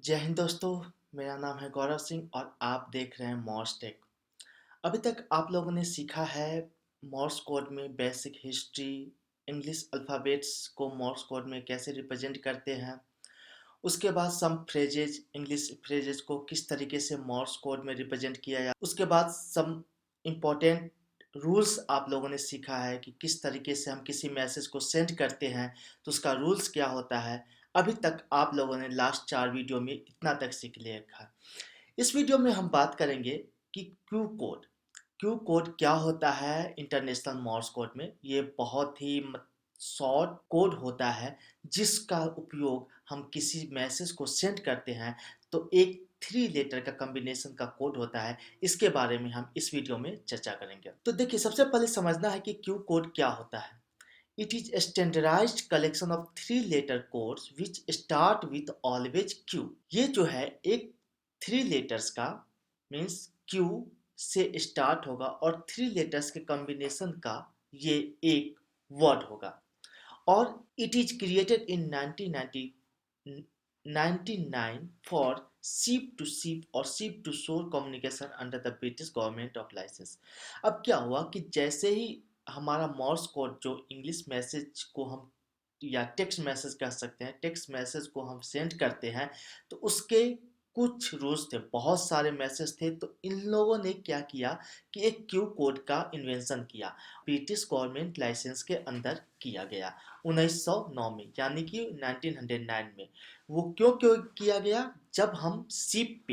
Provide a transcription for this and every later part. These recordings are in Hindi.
जय हिंद दोस्तों। मेरा नाम है गौरव सिंह और आप देख रहे हैं मॉर्स टेक। अभी तक आप लोगों ने सीखा है मॉर्स कोड में बेसिक हिस्ट्री, इंग्लिश अल्फ़ाबेट्स को मॉर्स कोड में कैसे रिप्रेजेंट करते हैं। उसके बाद सम फ्रेजेज, इंग्लिश फ्रेजेज को किस तरीके से मॉर्स कोड में रिप्रेजेंट किया जाए। उसके बाद सम इम्पोर्टेंट रूल्स आप लोगों ने सीखा है कि किस तरीके से हम किसी मैसेज को सेंड करते हैं, तो उसका रूल्स क्या होता है। अभी तक आप लोगों ने लास्ट 4 वीडियो में इतना तक सीख लिया है। इस वीडियो में हम बात करेंगे कि क्यू कोड क्या होता है इंटरनेशनल मॉर्स कोड में। ये बहुत ही शॉर्ट कोड होता है जिसका उपयोग हम किसी मैसेज को सेंड करते हैं, तो एक 3 लेटर का कॉम्बिनेशन का कोड होता है। इसके बारे में हम इस वीडियो में चर्चा करेंगे। तो देखिए, सबसे पहले समझना है कि क्यू कोड क्या होता है। It is a standardized collection of 3 letter codes which start with always Q। ये जो है एक 3 लेटर्स का मीन्स Q से स्टार्ट होगा और 3 लेटर्स के कॉम्बिनेशन का ये एक वर्ड होगा। और it is created in 1999 for ship to ship और ship to shore communication under the British government of license. अब क्या हुआ कि जैसे ही हमारा मॉर्स कोड, जो इंग्लिश मैसेज को हम या टेक्स्ट मैसेज कह सकते हैं, टेक्स्ट मैसेज को हम सेंड करते हैं, तो उसके कुछ रूल्स थे, बहुत सारे मैसेज थे। तो इन लोगों ने क्या किया कि एक क्यू कोड का इन्वेंशन किया, ब्रिटिश गवर्नमेंट लाइसेंस के अंदर किया गया 1909 में, यानी कि 1909 में। वो क्यों क्यों किया गया? जब हम शिप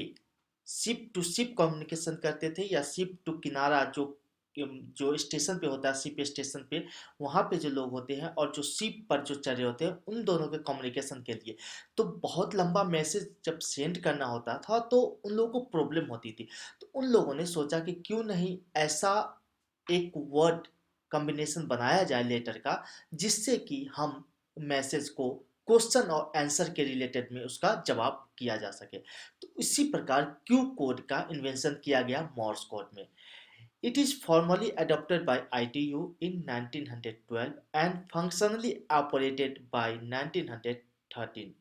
टू शिप कम्युनिकेशन करते थे या शिप टू किनारा, जो जो स्टेशन पे होता है, शिप स्टेशन पे, वहाँ पे जो लोग होते हैं और जो शिप पर जो चढ़े होते हैं, उन दोनों के कम्युनिकेशन के लिए। तो बहुत लंबा मैसेज जब सेंड करना होता था तो उन लोगों को प्रॉब्लम होती थी। तो उन लोगों ने सोचा कि क्यों नहीं ऐसा एक वर्ड कॉम्बिनेशन बनाया जाए लेटर का, जिससे कि हम मैसेज को क्वेश्चन और आंसर के रिलेटेड में उसका जवाब किया जा सके। तो इसी प्रकार क्यू कोड का इन्वेंशन किया गया मॉर्स कोड में। It is formally adopted by ITU in 1912 and functionally operated by 1913।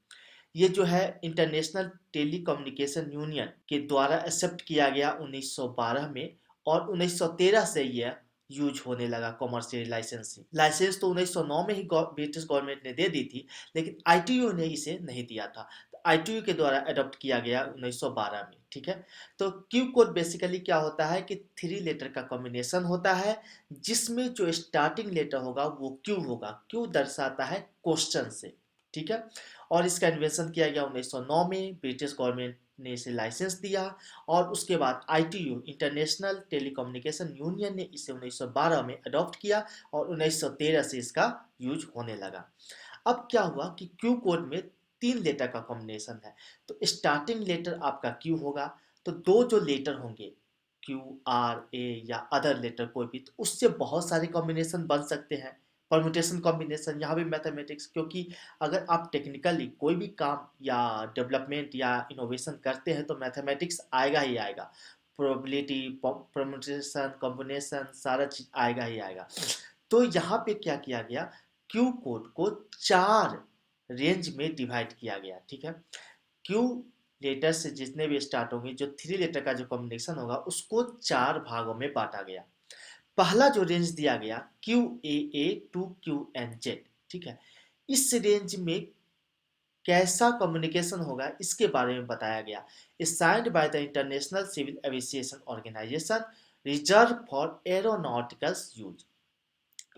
ये जो है इंटरनेशनल टेलीकम्युनिकेशन यूनियन के द्वारा एक्सेप्ट किया गया 1912 में, और 1913 से यह यूज होने लगा कॉमर्शियल लाइसेंस। लाइसेंस तो 1909 में ही ब्रिटिश गवर्नमेंट ने दे दी थी, लेकिन आईटीयू ने इसे नहीं दिया था। तो आईटीयू के द्वारा अडॉप्ट किया गया 1912 में। ठीक है। तो क्यू कोड बेसिकली क्या होता है कि 3 लेटर का कॉम्बिनेशन होता है, जिसमें जो स्टार्टिंग लेटर होगा वो क्यू होगा। क्यू दर्शाता है क्वेश्चन से। ठीक है। और इसका इन्वेंशन किया गया 1909 में, ब्रिटिश गवर्नमेंट ने इसे लाइसेंस दिया, और उसके बाद आईटीयू इंटरनेशनल टेलीकम्युनिकेशन यूनियन ने इसे 1912 में अडॉप्ट किया और 1913 से इसका यूज होने लगा। अब क्या हुआ कि क्यू कोड में 3 लेटर का कॉम्बिनेशन है, तो स्टार्टिंग लेटर आपका क्यू होगा, तो दो जो लेटर होंगे क्यू आर ए या अदर लेटर कोई भी, तो उससे बहुत सारे कॉम्बिनेशन बन सकते हैं। परम्यूटेशन कॉम्बिनेशन, यहाँ भी मैथमेटिक्स, क्योंकि अगर आप टेक्निकली कोई भी काम या डेवलपमेंट या इनोवेशन करते हैं तो मैथमेटिक्स आएगा ही आएगा। प्रोबेबिलिटी, परम्यूटेशन, कॉम्बिनेशन, सारा चीज आएगा ही आएगा। तो यहाँ पे क्या किया गया, क्यू कोड को 4 रेंज में डिवाइड किया गया। ठीक है। क्यू लेटर से जितने भी स्टार्ट होंगे, जो 3 लेटर का जो कॉम्बिनेशन होगा, उसको 4 भागों में बांटा गया। पहला जो रेंज दिया गया Q A to Q N Z. ठीक है। इस रेंज में कैसा कम्युनिकेशन होगा इसके बारे में बताया गया। Signed by the International Civil Aviation Organisation, reserve for aeronauticals use.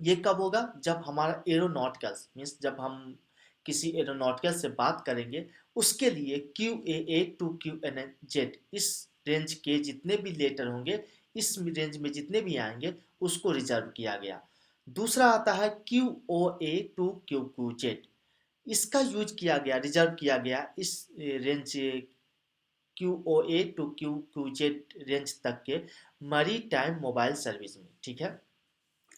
ये कब होगा? जब हमारा एरोनॉटिकल्स मीन्स जब हम किसी एरोनॉटिकल से बात करेंगे, उसके लिए Q A to Q N Z, इस रेंज के जितने भी लेटर होंगे, इस रेंज में जितने भी आएंगे, उसको रिजर्व किया गया। दूसरा आता है Q O A to Q Q Z. इसका यूज किया गया, रिजर्व किया गया इस range Q O A to Q Q Z range तक के मरी टाइम मोबाइल सर्विस में। ठीक है।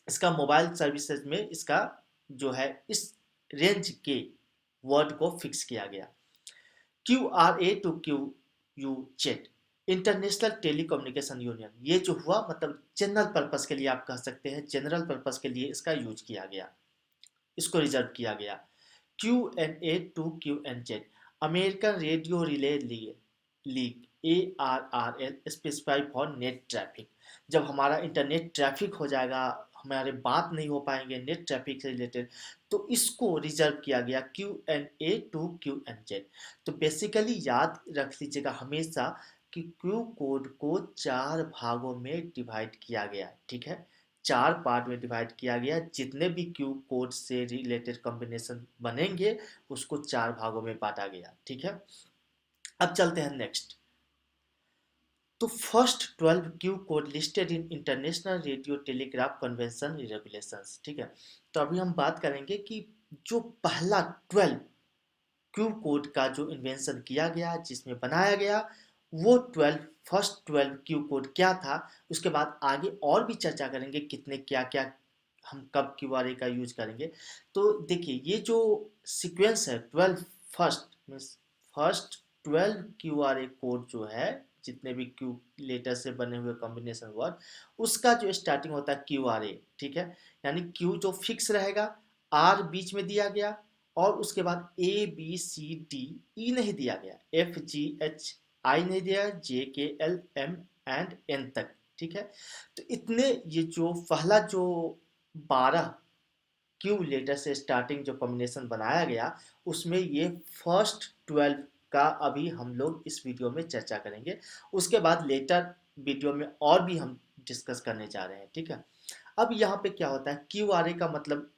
इसका मोबाइल सर्विसेज में इसका जो है इस रेंज के वर्ड को फिक्स किया गया। Q R A to Q U Z, International Telecommunication Union, ये जो हुआ मतलब जनरल पर्पस के लिए आप कह सकते हैं, जनरल पर्पस के लिए इसका यूज किया गया, इसको रिजर्व किया गया। Q N A to Q N Z, American Radio Relay League ARRL specify for net traffic. जब हमारा इंटरनेट ट्रैफिक हो जाएगा, हमारे बात नहीं हो पाएंगे नेट ट्रैफिक से रिलेटेड, तो इसको रिजर्व किया गया Q&A टू QNZ। तो बेसिकली याद रख लीजिएगा हमेशा कि क्यू कोड को 4 भागों में डिवाइड किया गया, ठीक है। 4 पार्ट में डिवाइड किया गया, जितने भी क्यू कोड से रिलेटेड कॉम्बिनेशन बनेंगे उसको 4 भागों में बांटा गया, ठीक है। अब चलते हैं नेक्स्ट। तो first 12 Q code listed in international radio telegraph convention regulations, ठीक है। तो अभी हम बात करेंगे कि जो पहला 12 क्यू कोड का जो इन्वेंशन किया गया, जिसमें बनाया गया, वो 12 फर्स्ट 12 क्यू कोड क्या था। उसके बाद आगे और भी चर्चा करेंगे कितने क्या क्या हम कब क्यूआरए का यूज करेंगे। तो देखिए ये जो सीक्वेंस है 12 फर्स्ट मीन्स फर्स्ट 12 क्यूआरए कोड जो है, जितने भी क्यू लेटर से बने हुए कॉम्बिनेशन वर्ड, उसका जो स्टार्टिंग होता है क्यूआरए, ठीक है। यानी क्यू जो फिक्स रहेगा, आर बीच में दिया गया, और उसके बाद ABCDE नहीं दिया गया, FGHI नहीं दिया, JKLMN तक, ठीक है। तो इतने ये जो पहला जो 12 क्यू लेटर से स्टार्टिंग जो कॉम्बिनेशन बनाया गया, उसमें ये फर्स्ट 12 का अभी हम लोग इस वीडियो में चर्चा करेंगे। उसके बाद लेटर वीडियो में और भी हम डिस्कस करने जा रहे हैं, ठीक है। अब यहाँ पे क्या होता है, क्यूआरए का मतलब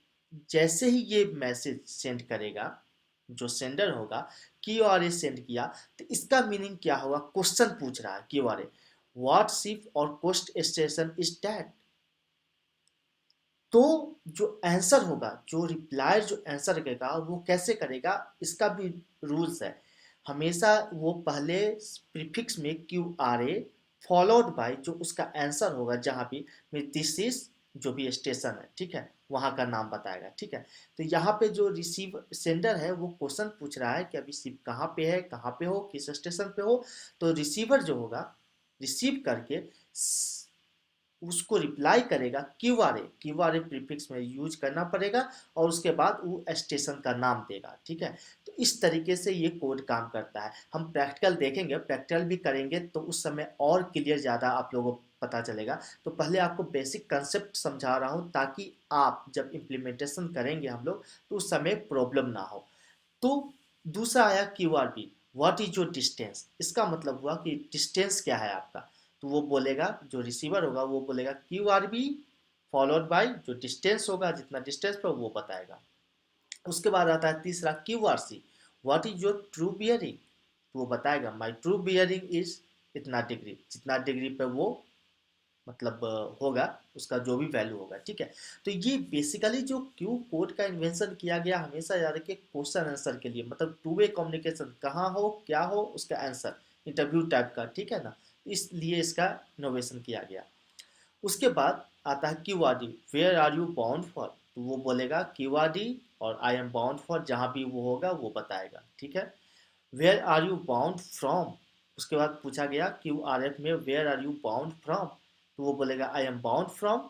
जैसे ही ये मैसेज सेंड करेगा, जो सेंडर होगा, क्यूआरए सेंड किया, तो इसका मीनिंग क्या होगा, क्वेश्चन पूछ रहा है क्यूआरए, व्हाट शिप और कोस्ट स्टेशन इज दैट। तो जो आंसर होगा, जो रिप्लाई जो आंसर करेगा वो कैसे करेगा, इसका भी रूल्स है। हमेशा वो पहले प्रीफिक्स में Q R A followed by जो उसका आंसर होगा, जहाँ भी दिस इज जो भी स्टेशन है, ठीक है, वहाँ का नाम बताएगा, ठीक है। तो यहाँ पे जो रिसीव सेंडर है वो क्वेश्चन पूछ रहा है कि अभी शिप कहाँ पे है, कहाँ पे हो, किस स्टेशन पे हो। तो रिसीवर जो होगा, रिसीव करके उसको रिप्लाई करेगा क्यूआरए प्रीफिक्स में यूज करना पड़ेगा, और उसके बाद वो स्टेशन का नाम देगा, ठीक है। तो इस तरीके से ये कोड काम करता है। हम प्रैक्टिकल देखेंगे, प्रैक्टिकल भी करेंगे, तो उस समय और क्लियर ज़्यादा आप लोगों को पता चलेगा। तो पहले आपको बेसिक कंसेप्ट समझा रहा हूँ, ताकि आप जब इम्प्लीमेंटेशन करेंगे हम लोग, तो उस समय प्रॉब्लम ना हो। तो दूसरा आया क्यूआरबी, व्हाट इज योर डिस्टेंस। इसका मतलब हुआ कि डिस्टेंस क्या है आपका। तो वो बोलेगा, जो रिसीवर होगा वो बोलेगा क्यूआरबी फॉलोड बाय जो डिस्टेंस होगा, जितना डिस्टेंस पर वो बताएगा। उसके बाद आता है तीसरा QRC, what is your true bearing. तो वो बताएगा माई ट्रू बियरिंग इज इतना डिग्री, जितना डिग्री पे वो मतलब होगा, उसका जो भी वैल्यू होगा, ठीक है। तो ये बेसिकली जो क्यू कोड का इन्वेंशन किया गया, हमेशा याद रखिए क्वेश्चन आंसर के लिए, मतलब टू वे कम्युनिकेशन, कहाँ हो क्या हो उसका आंसर, इंटरव्यू टाइप का, ठीक है ना। इसलिए इसका इनोवेशन किया गया। उसके बाद आता है QRD, where are you bound for. तो वो बोलेगा क्यूआरडी और आई एम बाउंड फॉर, जहाँ भी वो होगा वो बताएगा, ठीक है। Where are you bound from, उसके बाद पूछा गया क्यू आर एफ में where are you bound from. तो वो बोलेगा आई एम बाउंड फ्रॉम,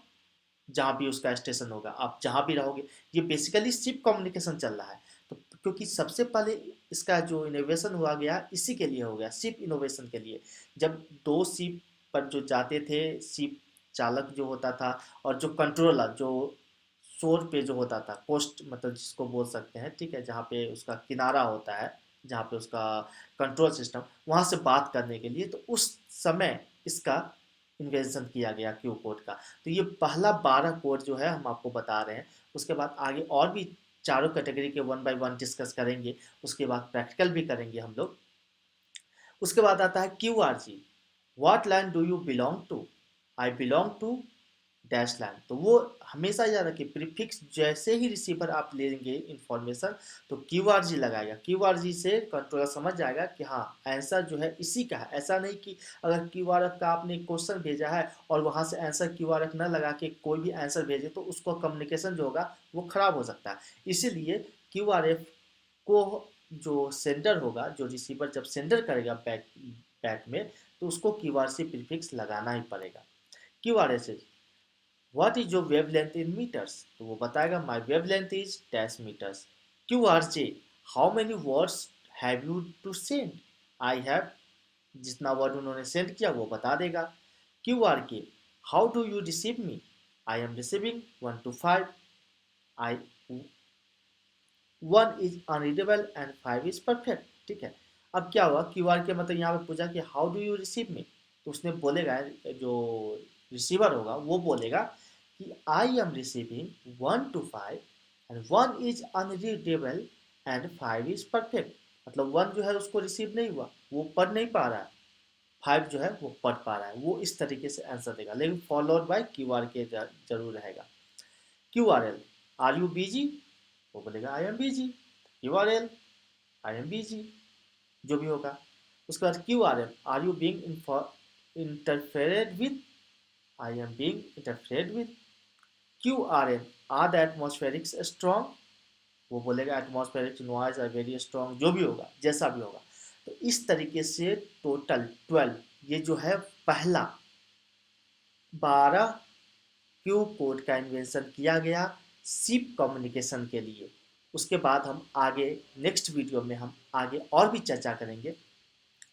जहाँ भी उसका स्टेशन होगा, आप जहाँ भी रहोगे। ये बेसिकली शिप कम्युनिकेशन चल रहा है। तो क्योंकि सबसे पहले इसका जो इनोवेशन हुआ गया इसी के लिए हो गया, शिप इनोवेशन के लिए। जब दो शिप पर जो जाते थे, शिप चालक जो होता था, और जो कंट्रोलर जो शोर पे जो होता था, कोस्ट मतलब जिसको बोल सकते हैं, ठीक है, जहाँ पे उसका किनारा होता है, जहाँ पे उसका कंट्रोल सिस्टम, वहाँ से बात करने के लिए, तो उस समय इसका इन्वेंशन किया गया क्यू कोड का। तो ये पहला 12 कोड जो है हम आपको बता रहे हैं। उसके बाद आगे और भी चारों कैटेगरी के वन बाय वन डिस्कस करेंगे। उसके बाद प्रैक्टिकल भी करेंगे हम लोग। उसके बाद आता है Q R G, what land do you belong to. I belong to dash line. तो वो हमेशा याद रखिए, प्रीफिक्स जैसे ही रिसीवर आप लेंगे इंफॉर्मेशन, तो क्यू आर जी लगाएगा। क्यू आर जी से कंट्रोलर समझ जाएगा कि हाँ आंसर जो है इसी का है। ऐसा नहीं कि अगर क्यू आर एफ का आपने क्वेश्चन भेजा है और वहाँ से आंसर क्यू आर एफ न लगा के कोई भी आंसर भेजे, तो उसको कम्युनिकेशन जो होगा वो खराब हो सकता है। इसीलिए क्यू आर एफ को जो सेंडर होगा, जो रिसीवर जब सेंडर करेगा बैक बैक में, तो उसको क्यू आर सी प्रीफिक्स लगाना ही पड़ेगा। Q R S what is your wavelength in metres. तो वो बताएगा my wavelength is dash metres. Q R J, how many words have you to send, I have, जितना वर्ड उन्होंने सेंड किया वो बता देगा। Q R K, how do you receive me, I am receiving 1 to 5, I 1 is unreadable and 5 is perfect. ठीक है, अब क्या हुआ, क्यू आर के मतलब यहाँ पे पूछा कि हाउ डू यू रिसीव मी, तो उसने बोलेगा, जो रिसीवर होगा वो बोलेगा कि आई am receiving 1 to 5 and 1 is unreadable and 5 is perfect. मतलब 1 जो है उसको रिसीव नहीं हुआ, वो पढ़ नहीं पा रहा है, 5 जो है वो पढ़ पा रहा है। वो इस तरीके से आंसर देगा, लेकिन फॉलोड बाय क्यू आर के जरूर रहेगा। Q R L, are you busy, वो बोलेगा I am busy. Q R L, I am busy, जो भी होगा। उसके बाद Q R M, are you being interfered with, I am being interfered with. Q R N, are the atmospherics strong, वो बोलेगा atmospheric noise are very strong, जो भी होगा, जैसा भी होगा। तो इस तरीके से टोटल 12, ये जो है पहला 12 क्यू कोड का इन्वेंशन किया गया सिप कम्युनिकेशन के लिए। उसके बाद हम आगे नेक्स्ट वीडियो में हम आगे और भी चर्चा करेंगे।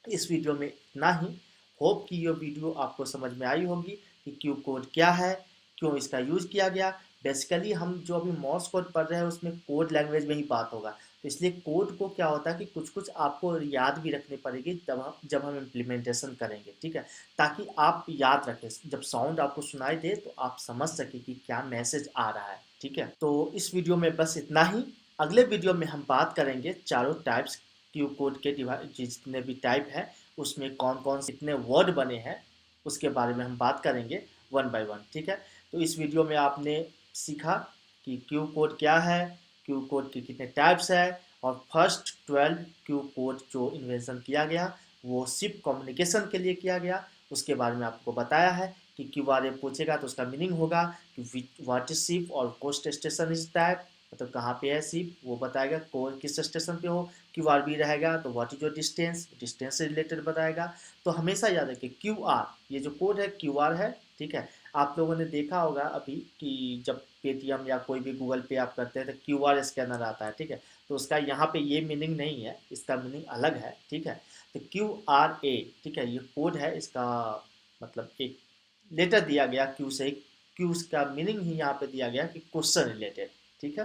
इस वीडियो में इतना ही। होप कि ये वीडियो आपको समझ में आई होगी कि क्यू कोड क्या है, क्यों इसका यूज़ किया गया। बेसिकली हम जो अभी मॉर्स कोड पढ़ रहे हैं उसमें कोड लैंग्वेज में ही बात होगा, तो इसलिए कोड को क्या होता है कि कुछ कुछ आपको याद भी रखनी पड़ेगी जब हम इम्प्लीमेंटेशन करेंगे। ठीक है, ताकि आप याद रखें, जब साउंड आपको सुनाई दे तो आप समझ सके कि क्या मैसेज आ रहा है। ठीक है, तो इस वीडियो में बस इतना ही। अगले वीडियो में हम बात करेंगे चारों टाइप्स, क्यू कोड के जितने भी टाइप हैं उसमें कौन कौन से कितने वर्ड बने हैं, उसके बारे में हम बात करेंगे 1 by 1। ठीक है, तो इस वीडियो में आपने सीखा कि क्यू कोड क्या है, क्यू कोड के कितने टाइप्स है, और फर्स्ट 12 क्यू कोड जो इन्वेंशन किया गया वो सिप कम्युनिकेशन के लिए किया गया, उसके बारे में आपको बताया है। कि क्यू आर ए पूछेगा तो उसका मीनिंग होगा कि व्हाट इज सिप और कोस्ट स्टेशन इज टाइप, मतलब कहाँ पे है सिप वो बताएगा, किस स्टेशन पे हो। क्यू आर बी रहेगा तो what is your distance, distance से रिलेटेड बताएगा। तो हमेशा याद रखिए क्यू आर, ये जो कोड है क्यू आर है। ठीक है, आप लोगों ने देखा होगा अभी कि जब पेटीएम या कोई भी गूगल पे आप करते हैं तो क्यू आर स्कैनर आता है। ठीक है, तो उसका यहाँ पे ये मीनिंग नहीं है, इसका मीनिंग अलग है। ठीक है, तो क्यू आर ए, ठीक है, ये कोड है, इसका मतलब एक लेटर दिया गया क्यू से, क्यू का मीनिंग ही यहाँ पे दिया गया कि क्वेश्चन रिलेटेड। ठीक है,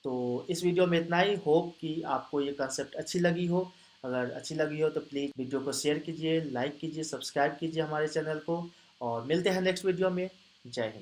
तो इस वीडियो में इतना ही। होप कि आपको ये कंसेप्ट अच्छी लगी हो। अगर अच्छी लगी हो तो प्लीज़ वीडियो को शेयर कीजिए, लाइक कीजिए, सब्सक्राइब कीजिए हमारे चैनल को, और मिलते हैं नेक्स्ट वीडियो में। जय हिंद।